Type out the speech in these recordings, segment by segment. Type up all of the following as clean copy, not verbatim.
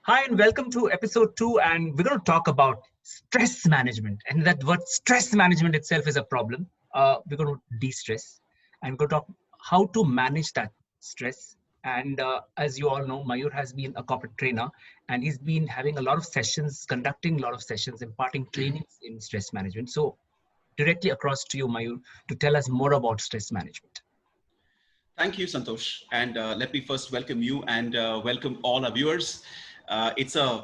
Hi, and welcome to episode 2. And we're going to talk about stress management. And that word stress management itself is a problem. We're going to de stress and go talk how to manage that stress. And as you all know, Mayur has been a corporate trainer and he's been having a lot of sessions, conducting a lot of sessions, imparting trainings in stress management. So, directly across to you, Mayur, to tell us more about stress management. Thank you, Santosh. And let me first welcome you and welcome all our viewers. Uh, it's a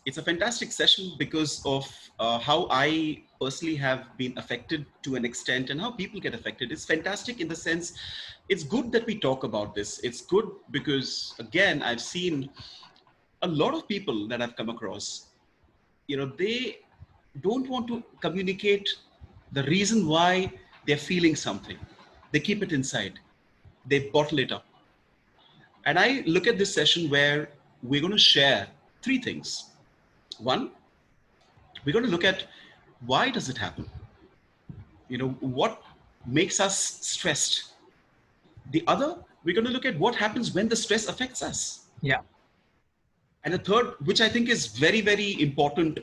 it's a fantastic session because of how I personally have been affected to an extent and how people get affected. It's fantastic in the sense it's good that we talk about this. It's good because again, I've seen a lot of people that I've come across, they don't want to communicate the reason why they're feeling something. They keep it inside. They bottle it up. And I look at this session where we're going to share three things. One, we're going to look at why does it happen? What makes us stressed? The other, we're going to look at what happens when the stress affects us. Yeah. And the third, which I think is very, very important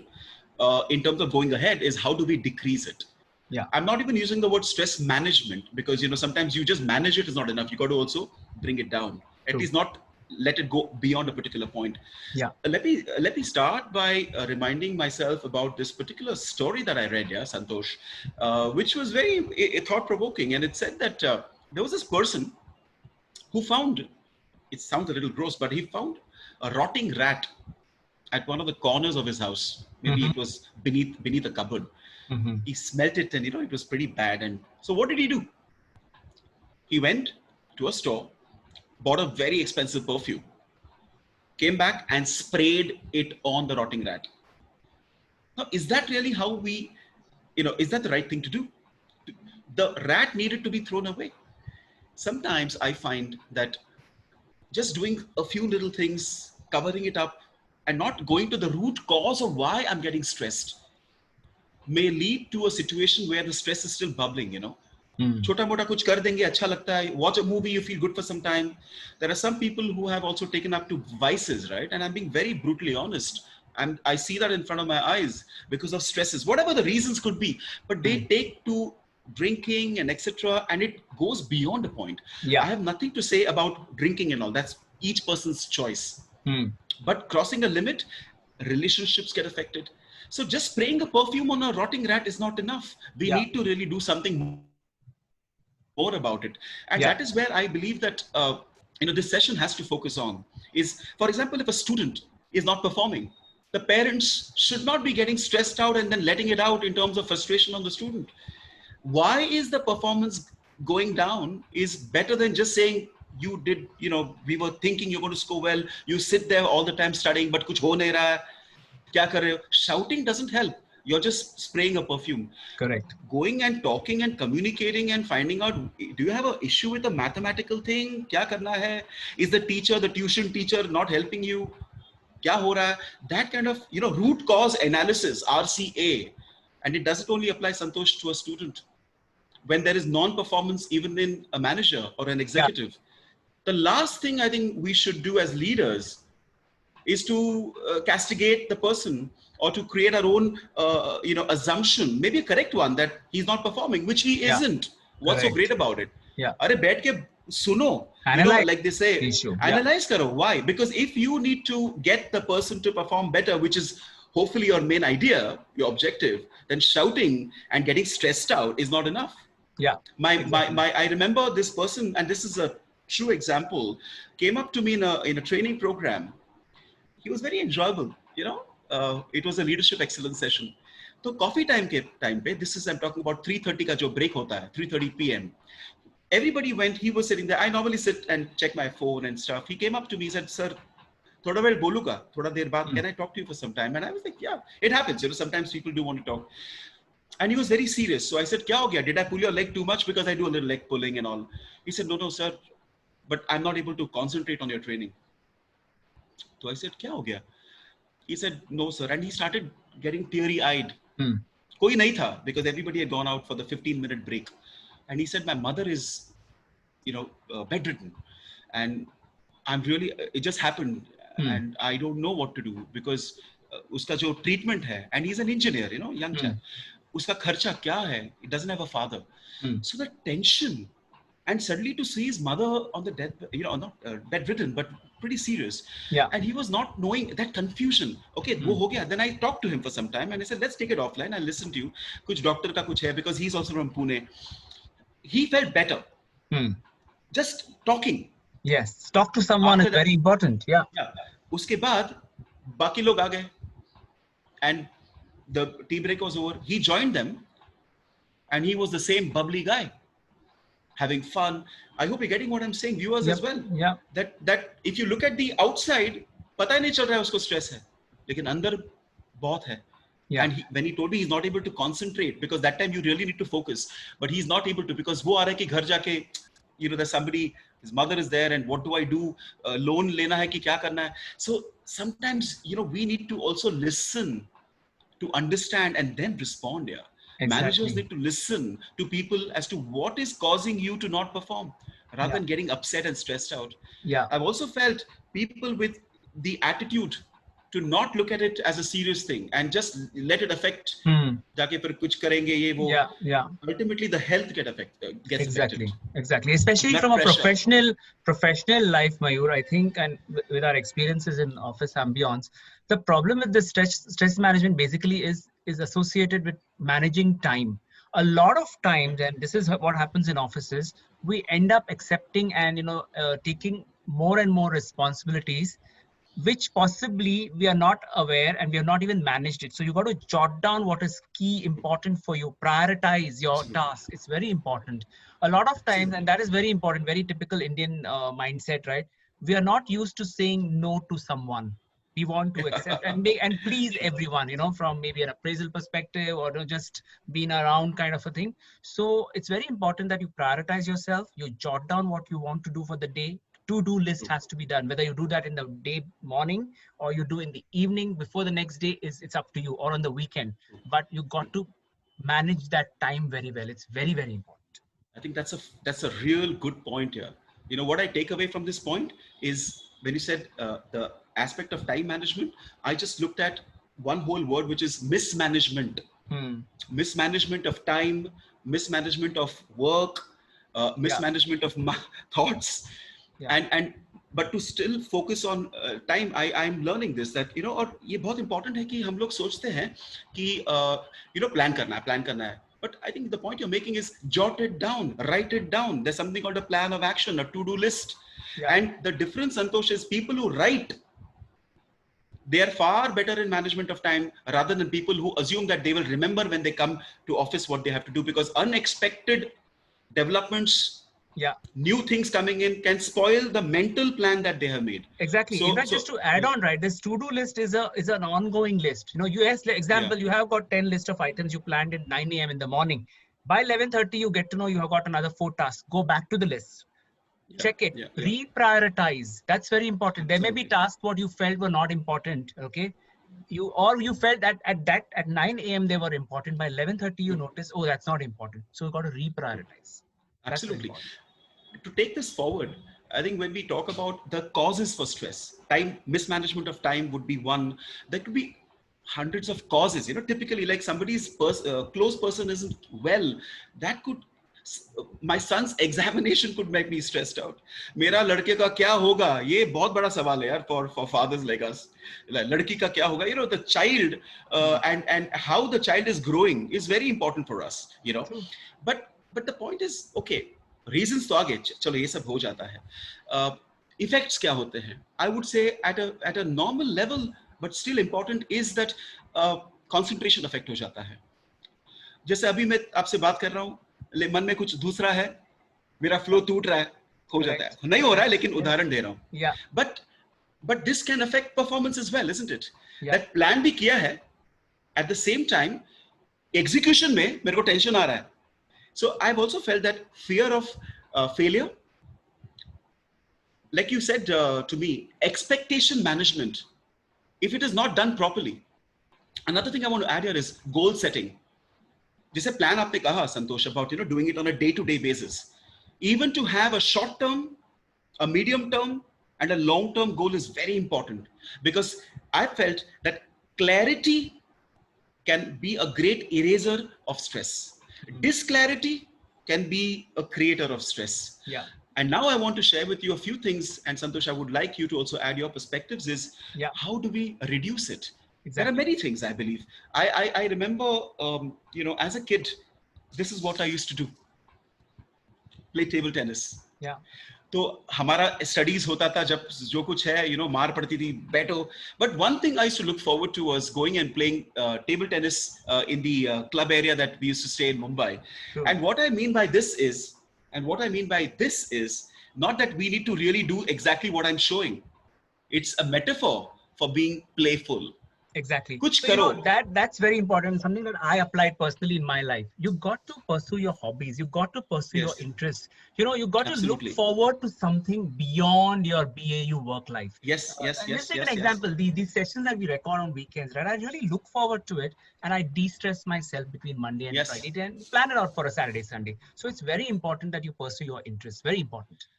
in terms of going ahead, is how do we decrease it? Yeah. I'm not even using the word stress management because sometimes you just manage it is not enough. You got to also bring it down. At True. least not let it go beyond a particular point. Yeah. Let me start by reminding myself about this particular story that I read, yeah, Santosh, which was very thought provoking, and it said that there was this person who found. It sounds a little gross, but he found a rotting rat at one of the corners of his house. Maybe Mm-hmm. it was beneath a cupboard. Mm-hmm. He smelt it, and it was pretty bad. And so, what did he do? He went to a store, bought a very expensive perfume, came back and sprayed it on the rotting rat. Now, is that really how is that the right thing to do? The rat needed to be thrown away. Sometimes I find that just doing a few little things, covering it up, and not going to the root cause of why I'm getting stressed may lead to a situation where the stress is still bubbling. Mm. छोटा मोटा कुछ कर देंगे अच्छा लगता है. Watch a movie, you feel good for some time. There are some people who have also taken up to vices, right? And I'm being very brutally honest. And I see that in front of my eyes because of stresses, whatever the reasons could be. But they Mm. take to drinking and etc. And it goes beyond a point. I Yeah. have nothing to say about drinking and all. That's each person's choice. Mm. But crossing a limit, relationships get affected. So just spraying a perfume on a rotting rat is not enough. We Yeah. need to really do something more about it. And that is where I believe that this session has to focus on is, for example, if a student is not performing, the parents should not be getting stressed out and then letting it out in terms of frustration on the student. Why is the performance going down is better than just saying you did, we were thinking you're going to score well, you sit there all the time studying but kuch ho nahi raha hai, kya kar rahe ho? Shouting doesn't help. You're just spraying a perfume. Correct. Going and talking and communicating and finding out, do you have an issue with a mathematical thing, kya karna hai, is the tuition teacher not helping you, kya ho raha hai? That kind of root cause analysis, RCA. And it doesn't only apply, Santosh, to a student. When there is non-performance even in a manager or an Yeah. executive, the last thing I think we should do as leaders is to castigate the person or to create our own assumption, maybe a correct one, that he's not performing, which he Yeah. isn't. What's so great Correct. about it? Yeah. Are baith ke suno, Analyze like they say, the issue. Yeah. analyze karo. Why? Because if you need to get the person to perform better, which is hopefully your main idea, your objective, then shouting and getting stressed out is not enough. Yeah. Exactly. I remember this person, and this is a true example, came up to me in a training program. He was very enjoyable. It was a leadership excellence session. So coffee time के time पे, this is I'm talking about 3:30 का जो break होता है, 3:30 p.m. Everybody went. He was sitting there. I normally sit and check my phone and stuff. He came up to me, said, "Sir, थोड़ा वेळ बोलू का? थोड़ा देर बाद, Mm. can I talk to you for some time?" And I was like, "Yeah, it happens. Sometimes people do want to talk." And he was very serious. So I said, "Kya ho gaya? Did I pull your leg too much?" Because I do a little leg pulling and all. He said, "No, no, sir, but I'm not able to concentrate on your training." So I said, "Kya ho gaya?" He said, "No, sir." And he started getting teary-eyed. Mm. Koi nahi tha, because everybody had gone out for the 15-minute break. And he said, "My mother is, bedridden. And it just happened. and I don't know what to do because उसका जो treatment है, and he's an engineer, you know, young chap, उसका खर्चा क्या है? He doesn't have a father, so the tension, and suddenly to see his mother on the death, you know, not bedridden but pretty serious, and he was not knowing that confusion. Okay, वो हो गया. Then I talked to him for some time and I said, let's take it offline. I'll listen to you. कुछ doctor का कुछ है, because he's also from Pune. He felt better. Just talking. Yes, talk to someone is very important. Yeah. उसके बाद बाकी लोग आ गए, and the tea break was over. He joined them, and he was the same bubbly guy, having fun. I hope you're getting what I'm saying, viewers as well. Yeah. That if you look at the outside, पता ही नहीं चल रहा है उसको stress है, लेकिन अंदर बहुत है. Yeah. And when he told me he's not able to concentrate, because that time you really need to focus, but he's not able to, because वो आ रहा है कि घर जाके, you know, there's somebody, his mother is there, and what do I do? Loan lena hai ki kya karna hai? So sometimes, you know, we need to also listen to understand and then respond. Yeah. Exactly. Managers need to listen to people as to what is causing you to not perform, rather than getting upset and stressed out. Yeah. I've also felt people with the attitude to not look at it as a serious thing and just let it affect. जाके फिर कुछ करेंगे ये वो. Yeah. Ultimately, the health gets affected. Exactly. Especially blood from a professional life, Mayur, I think, and with our experiences in office ambience, the problem with the stress management basically is associated with managing time. A lot of times, and this is what happens in offices, we end up accepting and taking more and more responsibilities, which possibly we are not aware and we have not even managed it. So you got to jot down what is key, important for you, prioritize your task. It's very important. A lot of times, and that is very important, very typical Indian mindset, right? We are not used to saying no to someone. We want to accept and please everyone, from maybe an appraisal perspective or just being around kind of a thing. So it's very important that you prioritize yourself, you jot down what you want to do for the day. To-do list has to be done, whether you do that in the day morning or you do in the evening before the next day, it's up to you, or on the weekend, but you got to manage that time very well. It's very, very important. I think that's a real good point here. What I take away from this point is when you said the aspect of time management, I just looked at one whole word, which is mismanagement. Mismanagement of time, mismanagement of work, mismanagement of thoughts. Yeah. But to still focus on time, I'm learning this, that और ये बहुत important है कि हम लोग सोचते हैं कि plan करना है. But I think the point you're making is jot it down, write it down. There's something called a plan of action, a to-do list. Yeah. And the difference, Santosh, is people who write, they are far better in management of time rather than people who assume that they will remember when they come to office what they have to do, because unexpected developments, new things coming in can spoil the mental plan that they have made. Exactly. In fact, just to add on, right, this to-do list is an ongoing list. Example, you have got 10 list of items you planned at 9 a.m. in the morning. By 11:30, you get to know you have got another 4 tasks. Go back to the list. Check it. Reprioritize. That's very important. There may be tasks what you felt were not important. Okay. You felt that at 9 a.m. they were important. By 11:30, you notice, oh, that's not important. So you got to reprioritize. Absolutely. To take this forward, I think when we talk about the causes for stress, time mismanagement of time would be one. There could be hundreds of causes. Typically, like somebody's close person isn't well, that could. My son's examination could make me stressed out. मेरा लड़के का क्या होगा? ये बहुत बड़ा सवाल है यार for fathers like us. लड़की का क्या होगा? The child and how the child is growing is very important for us. But the point is, okay. Reasons तो आगे चलो ये सब हो जाता है. Effects क्या होते हैं? I would say at a normal level, but still important, is that concentration affect हो जाता है. जैसे अभी मैं आपसे बात कर रहा हूँ, मन में कुछ दूसरा है, मेरा फ्लो टूट रहा है, हो जाता है. नहीं हो रहा है, लेकिन उदाहरण दे रहा हूँ. Yeah. But this can affect performance as well, isn't it? Yeah. That plan भी किया है, at the same time, execution में मेरे को tension आ रहा है. So I've also felt that fear of failure, like you said to me, expectation management, if it is not done properly. Another thing I want to add here is goal setting. Jise plan aapne kaha, Santosh, about doing it on a day-to-day basis. Even to have a short term, a medium term, and a long-term goal is very important, because I felt that clarity can be a great eraser of stress. Disclarity can be a creator of stress. Yeah. And now I want to share with you a few things, and Santosh, I would like you to also add your perspectives, is Yeah. how do we reduce it? There are Exactly. many things, I believe. I remember, as a kid, this is what I used to do: play table tennis. Yeah. तो हमारा studies होता था जब जो कुछ है मार पड़ती थी बैठो. But one thing I used to look forward to was going and playing table tennis in the club area that we used to stay in Mumbai. True. And what I mean by this is not that we need to really do exactly what I'm showing. It's a metaphor for being playful. Exactly. कुछ So, करो. that's very important. Something that I applied personally in my life. You got to pursue your hobbies. You got to pursue your Yes. interests. You got to look Absolutely. forward to something beyond your BAU work life. Yes, yes, And let's yes, take yes, an yes. example. These sessions that we record on weekends, right? I really look forward to it, and I de-stress myself between Monday and Yes. Friday and plan it out for a Saturday, Sunday. So it's very important that you pursue your interests. Very important.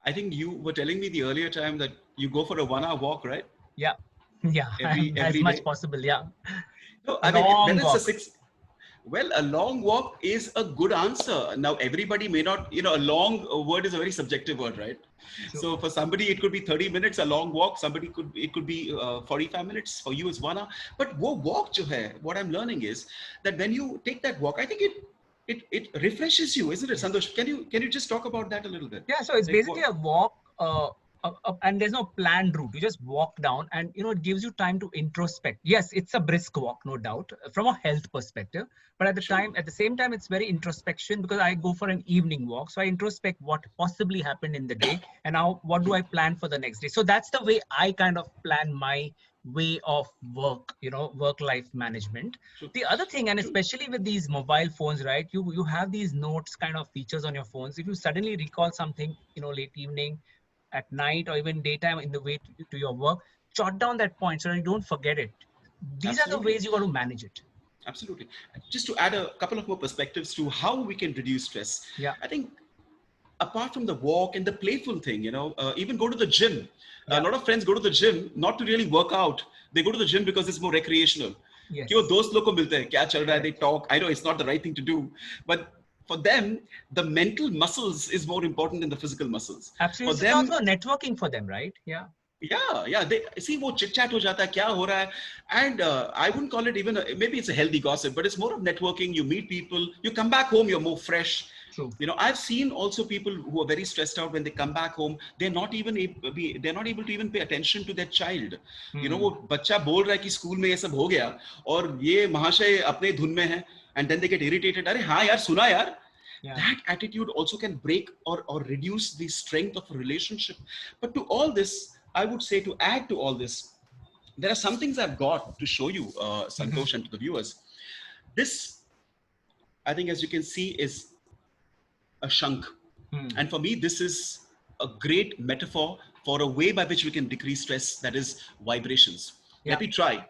I think you were telling me the earlier time that you go for a 1 hour walk, right? Yeah. Yeah. As Every much day. possible. Yeah. No, A I mean, long whether it's a walk. well, a long walk is a good answer. Now, everybody may not, a long word is a very subjective word, right? True. So for somebody, it could be 30 minutes, a long walk. It could be 45 minutes. For you, it's 1 hour. But wo walk jo hai, what I'm learning is that when you take that walk, I think it refreshes you, isn't it, Yes. Santosh? Can you just talk about that a little bit? Yeah, so it's Like basically a walk, and there's no planned route. You just walk down, and it gives you time to introspect. Yes, it's a brisk walk, no doubt, from a health perspective. But at the same time, it's very introspection, because I go for an evening walk, so I introspect what possibly happened in the day, and now what do I plan for the next day. So that's the way I kind of plan my way of work, work-life management. True. The other thing, and True. especially with these mobile phones, right, you have these notes kind of features on your phones. If you suddenly recall something, late evening, at night, or even daytime in the way to your work, jot down that point so that you don't forget it. These are the Absolutely. ways you got to manage it. Absolutely. Just to add a couple of more perspectives to how we can reduce stress. Yeah. I think apart from the walk and the playful thing, even go to the gym. Yeah. A lot of friends go to the gym not to really work out. They go to the gym because it's more recreational. Yes. क्यों दोस्त लोग को मिलते हैं, क्या चल रहा है, they Correct. talk. I know it's not the right thing to do, but for them, the mental muscles is more important than the physical muscles. Absolutely. For It's them, also networking for them, right? Yeah. yeah, they see वो chit chat हो जाता है, क्या हो रहा है, and I wouldn't call it even maybe it's a healthy gossip, but it's more of networking. You meet people, you come back home, you're more fresh. True. I've seen also people who are very stressed out when they come back home. They're not able to even pay attention to their child. वो बच्चा बोल रहा है कि school में ये सब हो गया और ये महाशय अपने धुन में है, and then they get irritated. अरे हाँ यार, सुना यार. Yeah. That attitude also can break or reduce the strength of a relationship. But to all this, I would say, to add to all this, there are some things I've got to show you, Santosh, and to the viewers. This, I think, as you can see, is a shank. And for me, this is a great metaphor for a way by which we can decrease stress, that is vibrations. Yeah. Let me try.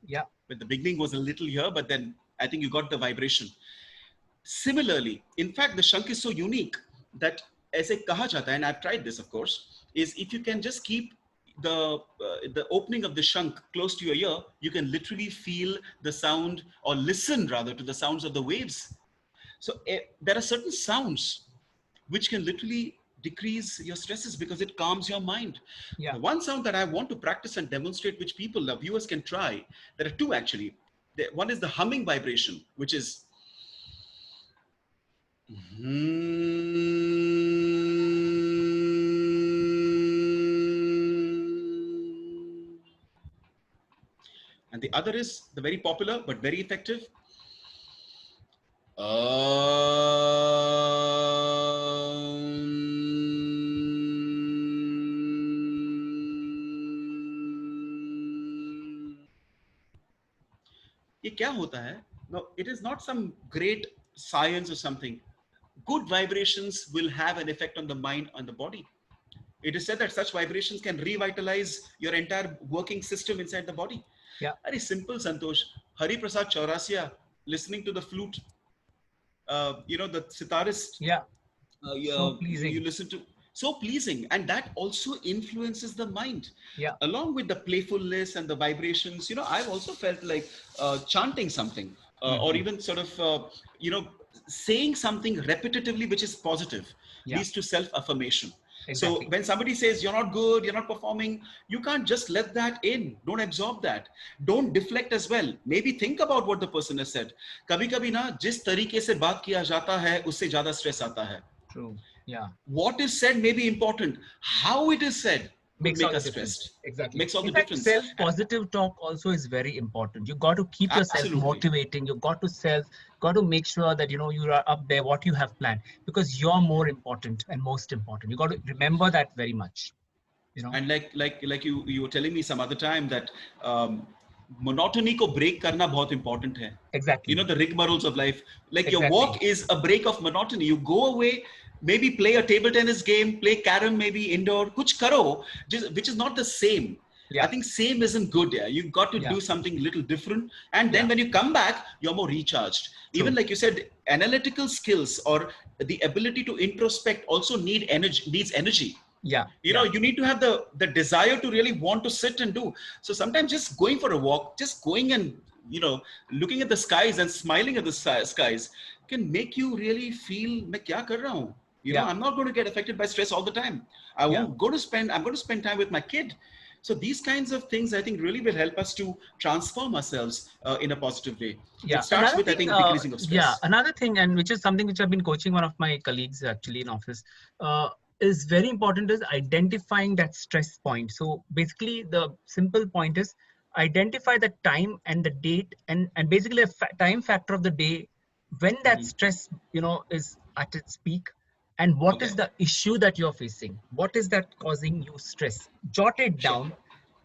Yeah. But the beginning was a little here, but then I think you got the vibration. Similarly, in fact, the shank is so unique that aise kaha jata hai, and I've tried this, of course, is if you can just keep the opening of the shank close to your ear, you can literally feel the sound, or listen rather to the sounds of the waves. So there are certain sounds which can literally decrease your stresses because it calms your mind. Yeah. The one sound that I want to practice and demonstrate, which people, the viewers, can try, there are two actually. One is the humming vibration, which is and the other is the very popular but very effective ये क्या होता है? No, it is not some great science or something. Good vibrations will have an effect on the mind and the body. It is said that such vibrations can revitalize your entire working system inside the body. Yeah. Very simple, Santosh. Hari Prasad Chaurasia listening to the flute. the sitarist. Yeah. So You pleasing. listen to, so pleasing, and that also influences the mind. Yeah. Along with the playfulness and the vibrations, I've also felt like chanting something, or Mhm. even sort of saying something repetitively which is positive Yeah. leads to self-affirmation. So Exactly. when somebody says you're not good, you're not performing, you can't just let that in. Don't absorb that. Don't deflect as well. Maybe think about what the person has said. कभी कभी ना जिस तरीके से बात किया जाता है उससे ज्यादा स्ट्रेस आता है. True. Yeah. What is said may be important. How it is said could Makes make all the us difference. stressed. Exactly. Makes all In the fact, difference. self-positive talk also is very important. You got to keep yourself Absolutely. motivating. You got to make sure that you know you are up there, what you have planned, because you're more important and most important. You got to remember that very much. You know. And like you were telling me some other time that monotony को break करना बहुत important है. Exactly. The rigmaroles of life. Like your Exactly. walk is a break of monotony. You go away, maybe play a table tennis game, play carom, maybe indoor, kuch karo, which is not the same. I Yeah. think same isn't good. Yeah, you got to Yeah. do something little different, and then Yeah. when you come back, you're more recharged. Even True. like you said, analytical skills or the ability to introspect also needs energy. Yeah. Yeah. You need to have the desire to really want to sit and do. So sometimes just going for a walk, just going and looking at the skies and smiling at the skies can make you really feel मैं क्या कर रहा हूँ. Yeah. I'm not going to get affected by stress all the time. I'm going to spend time with my kid. So these kinds of things I think really will help us to transform ourselves in a positive way. Yeah. It starts Another with, I thing, think, decreasing of stress. another thing, and which is something which I've been coaching one of my colleagues actually in office, is very important is identifying that stress point. So basically, the simple point is identify the time and the date, and basically a time factor of the day when that stress is at its peak, and what is Okay. the issue that you're facing. What is that causing you stress? Jot it Sure. down,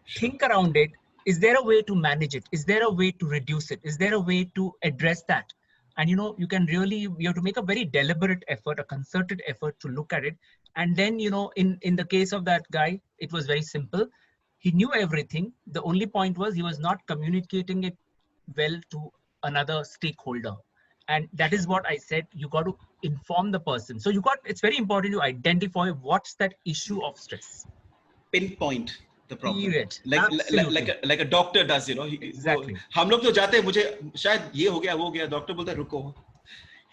Sure. think around it. Is there a way to manage it? Is there a way to reduce it? Is there a way to address that? And you can really, you have to make a very deliberate effort, a concerted effort to look at it. And then in the case of that guy, it was very simple. He knew everything. The only point was he was not communicating it well to another stakeholder. And that is what I said, you got to inform the person. So it's very important to identify what's that issue of stress. Pinpoint the problem, Period. like Absolutely. like a doctor does. Exactly. हम लोग तो जाते हैं, मुझे शायद ये हो गया वो हो गया, डॉक्टर बोलता है रुको.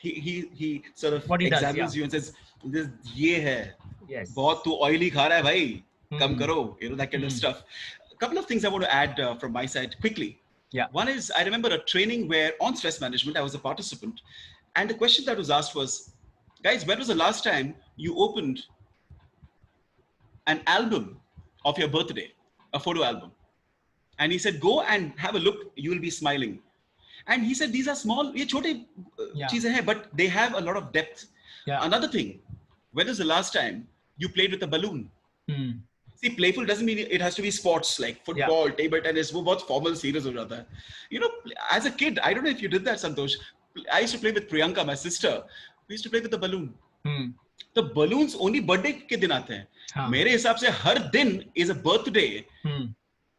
He sort of What he does, yeah. examines you and says this ये है, Yes. बहुत तू oily खा रहा है भाई, कम Hmm. करो, that kind of stuff. A couple of things I want to add from my side quickly. Yeah. One is, I remember a training where on stress management I was a participant, and the question that was asked was, guys, when was the last time you opened an album of your birthday, a photo album? And he said, go and have a look, you will be smiling. And he said, these are small, ye chote cheezein hai, but they have a lot of depth. Yeah. Another thing, when was the last time you played with a balloon? Hmm. See, playful doesn't mean it has to be sports like football, table tennis, वो बहुत formal serious हो जाता है. As a kid, I don't know if you did that, Santosh. I used to play with Priyanka, my sister. We used to play with the balloon. The balloons only birthday के दिन आते हैं. हाँ. मेरे हिसाब से हर दिन is a birthday,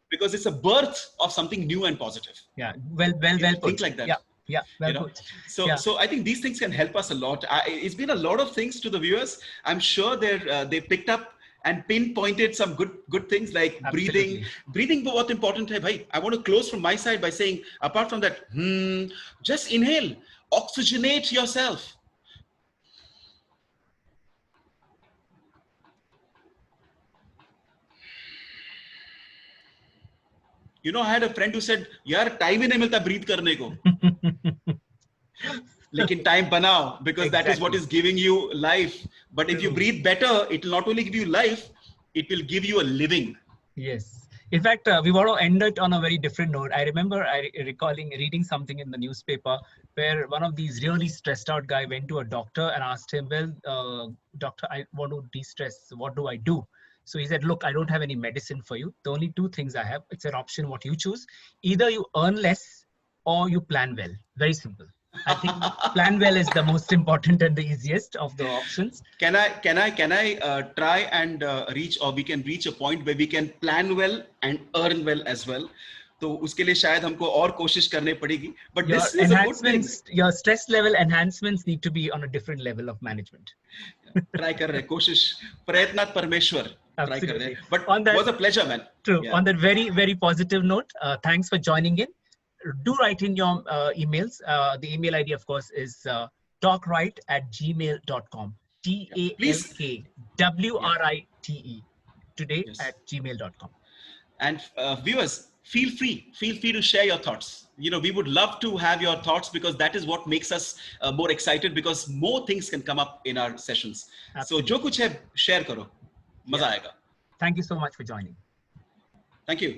because it's a birth of something new and positive. Yeah. Well put. Think like that. Yeah. Well put. So I think these things can help us a lot. It's been a lot of things to the viewers. I'm sure they picked up and pinpointed some good things like Absolutely. breathing बहुत important है भाई. I want to close from my side by saying, apart from that, just inhale, oxygenate yourself. I had a friend who said, यार time ही नहीं मिलता breathe करने को. लेकिन time बनाओ, because that is what is giving you life. But if you breathe better, it will not only give you life, it will give you a living. Yes. In fact, we want to end it on a very different note. I remember recalling reading something in the newspaper where one of these really stressed out guy went to a doctor and asked him, well, doctor, I want to de-stress. What do I do? So he said, look, I don't have any medicine for you. The only two things I have, it's an option what you choose. Either you earn less or you plan well. Very simple. I think plan well is the most important and the easiest of the options. Can I try and reach, or we can reach a point where we can plan well and earn well as well? तो उसके लिए शायद हमको और कोशिश करनी पड़ेगी. But Your this is a good thing. enhancements, your stress level enhancements need to be on a different level of management. Try कर रहे कोशिश प्रयत्नात परमेश्वर try कर रहे. But On that, was a pleasure, man. true. Yeah. On that very, very positive note, thanks for joining in. Do write in your emails. The email ID, of course, is talkwrite@gmail.com. TALKWRITE today Yes. @gmail.com. And viewers, feel free to share your thoughts. We would love to have your thoughts, because that is what makes us more excited, because more things can come up in our sessions. Absolutely. So jo kuch hai share karo, maza aayega. Thank you so much for joining. Thank you.